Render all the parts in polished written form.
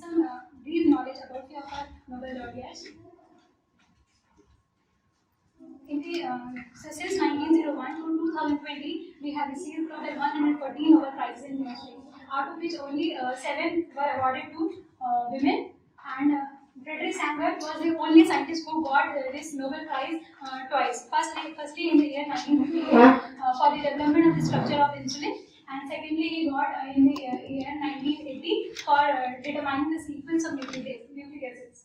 some brief knowledge about few of our Nobel laureates. Since 1901 to 2020, we have received total 114 Nobel Prizes in chemistry, out of which only 7 were awarded to women. And Friedrich Sanger was the only scientist who got this Nobel Prize twice. Firstly in the year 1958 for the development of the structure of insulin, and secondly he got in the year 1980 for determining the sequence of nucleic acids.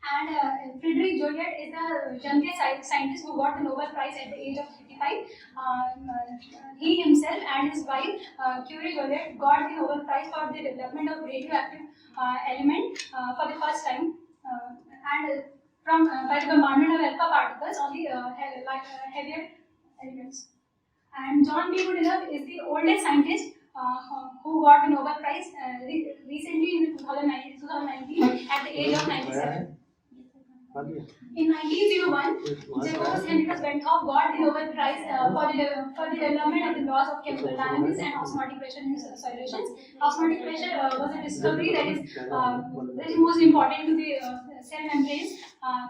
And Friedrich Joliot is the youngest scientist who got the Nobel Prize at the age of 55. He himself and his wife, Curie Joliot, got the Nobel Prize for the development of radioactive element for the first time, and from by the bombardment of alpha particles on the heavier elements. And John B. Goodenough is the oldest scientist who got the Nobel Prize recently in 2019 at the age of 97. In 1901, Jacobus Henricus Benthoff got the Nobel Prize for the development of the laws of chemical dynamics and osmotic pressure in solutions. Osmotic pressure was a discovery that is most important to the cell membranes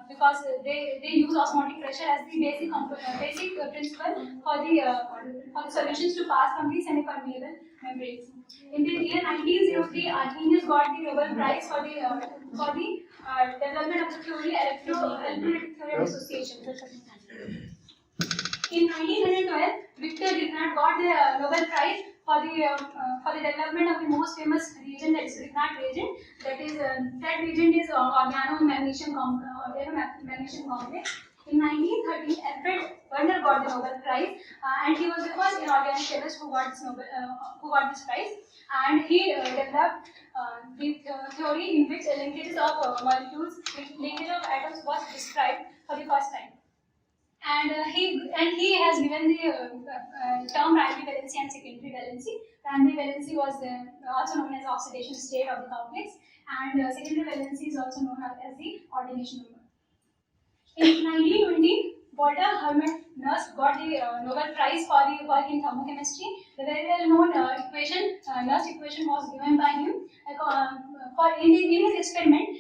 because they use osmotic pressure as the basic principle for the solutions to pass from the semi-permeable membranes. In the year 1903, Arrhenius got the Nobel Prize for the development of the theory electrolytic theory of association. In 1912, Victor Grignard got the Nobel Prize for the development of the most famous reagent, that is Grignard reagent. That reagent is organomagnesium complex. In 1913, Alfred Werner got the Nobel Prize, and he was the first inorganic chemist who got this prize. And he developed the theory in which linkages of molecules, linkage of atoms was described for the first time. And he has given the term primary valency and secondary valency. Primary valency was also known as oxidation state of the complex, and secondary valency is also known as the ordination number. In 1920, Walter Hermann Nernst got the Nobel Prize for the work in thermochemistry. The very well-known Nernst equation was given by him. In his experiment,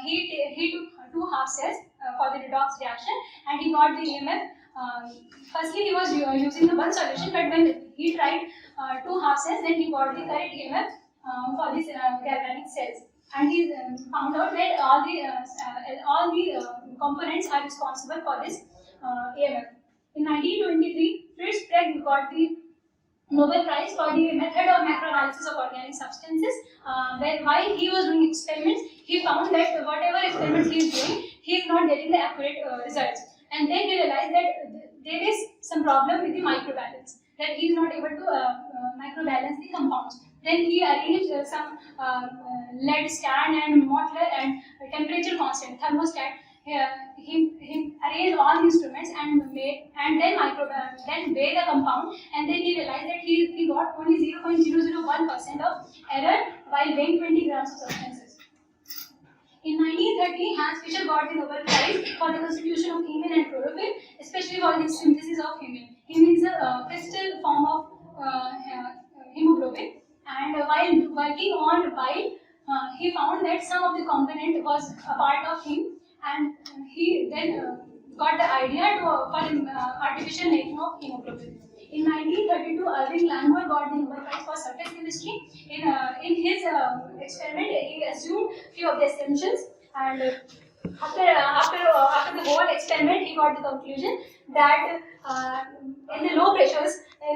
he took 2 half cells for the redox reaction, and he got the EMF. Firstly, he was using the one solution, but when he tried 2 half cells, then he got the correct EMF for these galvanic cells. And he found out that all the components are responsible for this EMF. In 1923, Fritz Preg got the Nobel Prize for the method of macroanalysis of organic substances. While he was doing experiments, he found that whatever experiments he is doing, he is not getting the accurate results. And then he realized that there is some problem with the microbalance, that he is not able to microbalance the compounds. Then he arranged some lead stand and mortar and temperature constant thermostat. He arranged all the instruments and then weighed the compound, and then he realized that he got only 0.001% of error while weighing 20 grams of substances. In 1930, Hans Fischer got the Nobel Prize for the constitution of hemin and chlorophyll, especially for the synthesis of hemin. Hemin is a crystal form of hemoglobin. And while working on bile, he found that some of the component was a part of him, and he then got the idea for artificial making of hemoglobin. In 1932, Irving Langmuir got the Nobel Prize for surface chemistry. In his experiment, he assumed few of the assumptions, and after the whole experiment, he got the conclusion that in the low pressures, the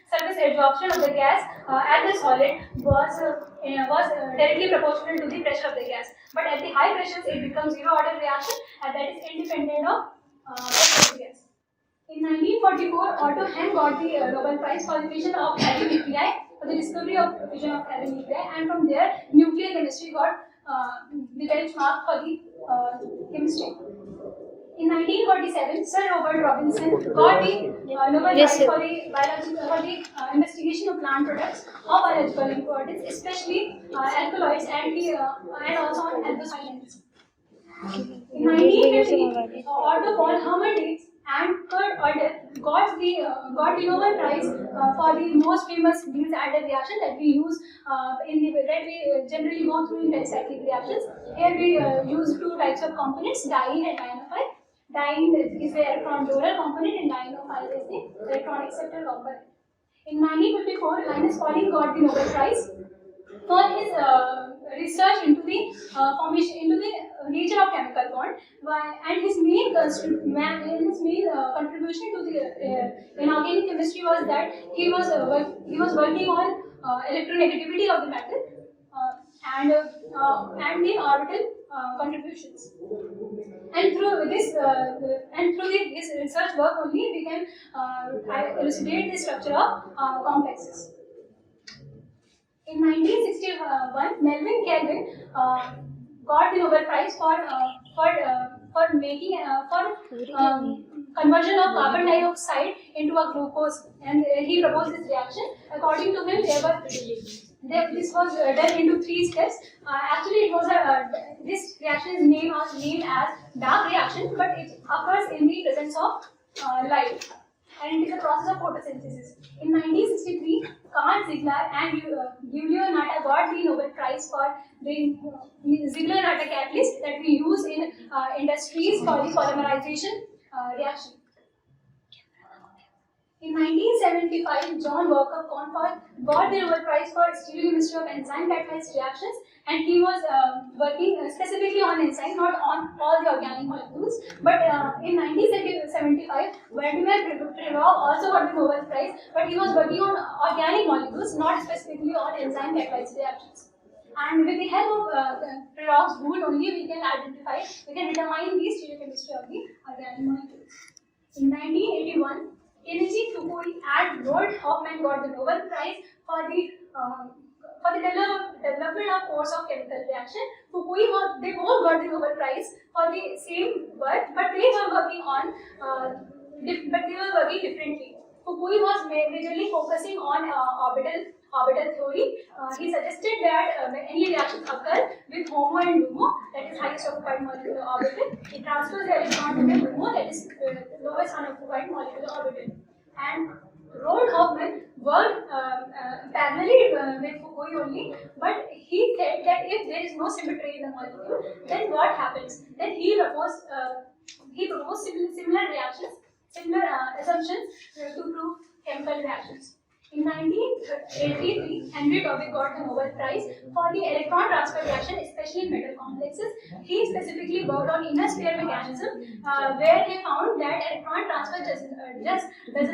surface absorption of the gas at the solid was directly proportional to the pressure of the gas. But at the high pressures, it becomes zero order reaction, and that is independent of pressure of the gas. In 1944, Otto Hahn got the Nobel Prize for the fission of heavy nuclei, for the discovery of fission of heavy nuclei, and from there, nuclear chemistry got the benchmark for the chemistry. In 1947, Sir Robert Robinson got the Nobel Prize for the investigation of plant products of biological importance, especially alkaloids and also on anthocyanins. In 1950, Otto von Hermann and Kurt Oeder got the Nobel Prize for the most famous Diels-Alder reaction that we use that we generally go through in cyclic reactions. Here we use two types of components, diene and dienophile. Diene is the electron donor component and dienophile is the electron acceptor component. In 1954, Linus Pauling got the Nobel Prize for his research into the formation into the nature of chemical bond, and his main contribution to the inorganic chemistry was that he was working on electronegativity of the metal and the orbital contributions. And through his research work only we can elucidate the structure of complexes. In 1961, Melvin Kelvin got the Nobel Prize for making conversion of carbon dioxide into a glucose, and he proposed this reaction. According to him, this was done into 3 steps. Actually, this reaction is named as dark reaction, but it occurs in the presence of light, and it is a process of photosynthesis. In 1963, Carl Ziegler and Giulio Natta got the Nobel Prize for the Ziegler-Natta catalyst that we use in industries for the polymerization reaction. In 1975, John Walker Cornford got the Nobel Prize for stereochemistry of enzyme catalyzed reactions, and he was working specifically on enzymes, not on all the organic molecules. But in 1975, Vladimir Prerov also got the Nobel Prize, but he was working on organic molecules, not specifically on enzyme catalyzed reactions. And with the help of Prerov's rule only, we can determine the stereochemistry of the organic molecules. In 1981, Kenichi Fukui and Roald Hoffmann got the Nobel Prize for the development of course of chemical reaction. They both got the Nobel Prize for the same work, but they were working differently. Fukui was majorly focusing on orbital theory. He suggested that when any reactions occur with HOMO and LUMO, that is highest occupied molecular orbital, it transfers the electron to the LUMO, that is lowest unoccupied molecular orbital. And Roald Hoffmann worked parallelly with Fukui only, but he said that if there is no symmetry in the molecule, then what happens? Then he proposed similar reactions, similar assumptions to prove chemical reactions. In 1983, Henry Tobin got the Nobel Prize for the electron transfer reaction, especially in metal complexes. He specifically worked on inner sphere mechanism, where he found that electron transfer does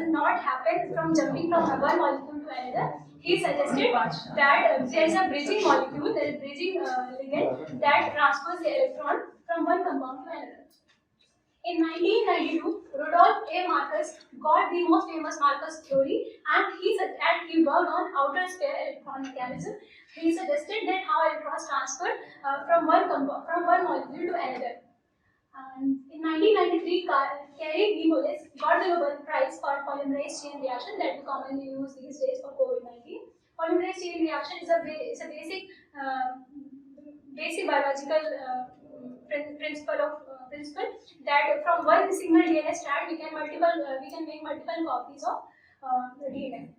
not happen from jumping from one molecule to another. He suggested that there is a bridging molecule, there is bridging ligand that transfers the electron from one compound to another. In 1992, Rudolf A. Marcus got the most famous Marcus theory, and he worked on outer sphere electron mechanism. He suggested that how electrons transfer from one molecule to another. In 1993, Kerry B. Mullis got the Nobel Prize for polymerase chain reaction that we commonly use these days for COVID-19. Polymerase chain reaction is a basic biological principle that from one single DNA strand we can make multiple copies of DNA.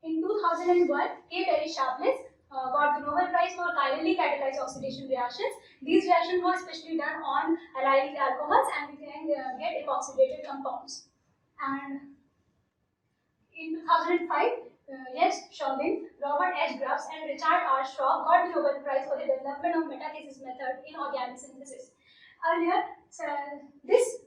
In 2001, K. Terry Sharpless got the Nobel Prize for chirally catalyzed oxidation reactions. These reactions were especially done on allylic alcohols, and we can get epoxydated compounds. And in 2005, Yes Chauvin, Robert H. Grubbs, and Richard R. Schrock got the Nobel Prize for the development of metathesis method in organic synthesis. Earlier, this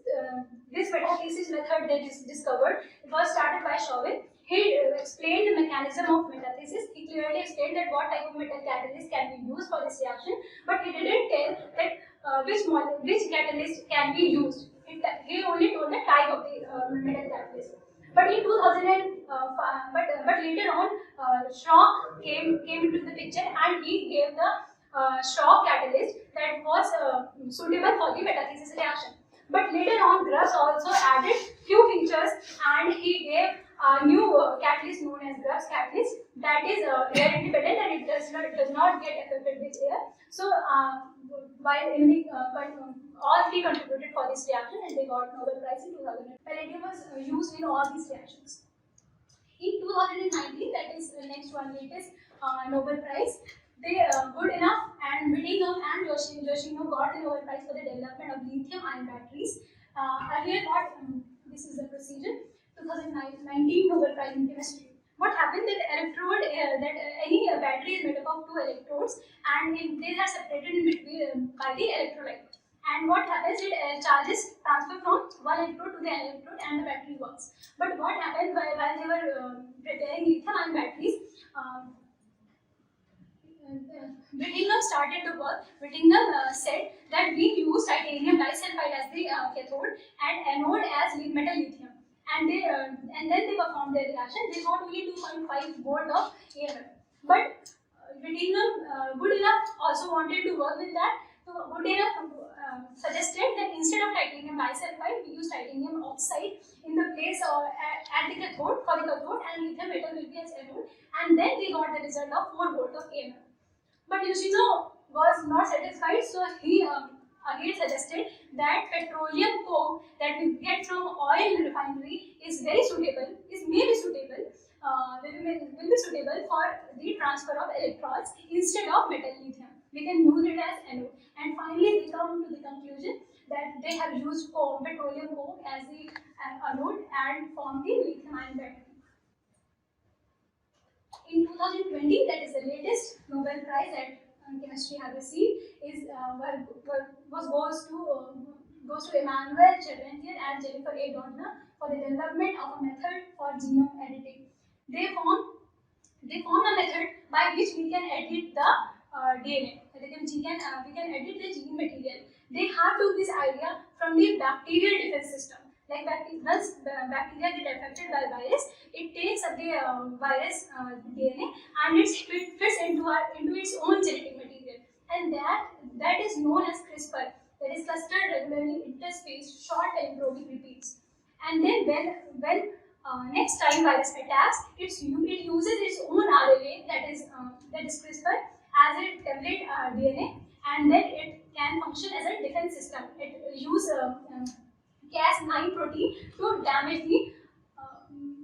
metathesis method they discovered, it was started by Chauvin. He explained the mechanism of metathesis. He clearly explained that what type of metal catalyst can be used for this reaction, but he didn't tell that which catalyst can be used. He only told the type of the metal catalyst. But in 2005, but later on, Schrock came into the picture, and he gave the Schrock catalyst that was suitable for the metathesis reaction. But later on, Grubbs also added few features, and he gave a new catalyst known as Grubbs catalyst that is air independent and it does not get affected with air. So while in the all three contributed for this reaction and they got Nobel Prize in 2000. Palladium was used in all these reactions. In 2019, that is the next one latest Nobel Prize, they good enough and Whittingham and Yoshino got the Nobel Prize for the development of lithium-ion batteries. Earlier, what this is the procedure. 2019 Nobel Prize in Chemistry. What happened that electrode any battery is made up of two electrodes and they are separated in between by the electrolyte. And what happens? It charges transfer from one electrode to the electrode and the battery works. But what happened while they were preparing lithium-ion batteries? Whittingham started to work. Whittingham said that we use titanium disulfide as the cathode and anode as metal lithium. And then they performed their reaction. They got only 2.5 volt of AMF. But Whittingham, good enough, also wanted to work with that. So good enough suggested that instead of titanium disulfide, we use titanium oxide in the place at the cathode for the cathode, and lithium metal will be as anode. And then we got the result of 4 volt of AMF. But Yoshino was not satisfied, so he again suggested that petroleum coke that we get from oil refinery is very suitable, will be suitable for the transfer of electrons instead of metal lithium. We can use it as anode. And finally, they come to the conclusion that they have used petroleum coke as the anode and formed the lithium-ion battery. In 2020, that is the latest Nobel Prize that chemistry has received, is goes to Emmanuel Charpentier and Jennifer A. Doudna for the development of a method for genome editing. They found a method by which we can edit the DNA. We can edit the gene material. They have took this idea from the bacterial defense system. Like once the bacteria get affected by virus, it takes the virus DNA and it fits into its own genetic material, and that is known as CRISPR. That is clustered regularly interspaced short time probing repeats. And then when next time virus attacks, it uses its own RNA that is CRISPR as a template DNA, and then it can function as a defense system. It uses Cas9 protein to damage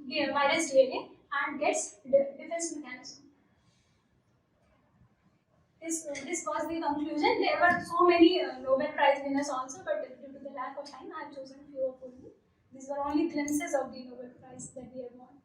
the virus DNA and gets defense mechanism. This was the conclusion. There were so many Nobel Prize winners also, but due to the lack of time, I have chosen few of them. These were only glimpses of the Nobel Prize that we have won.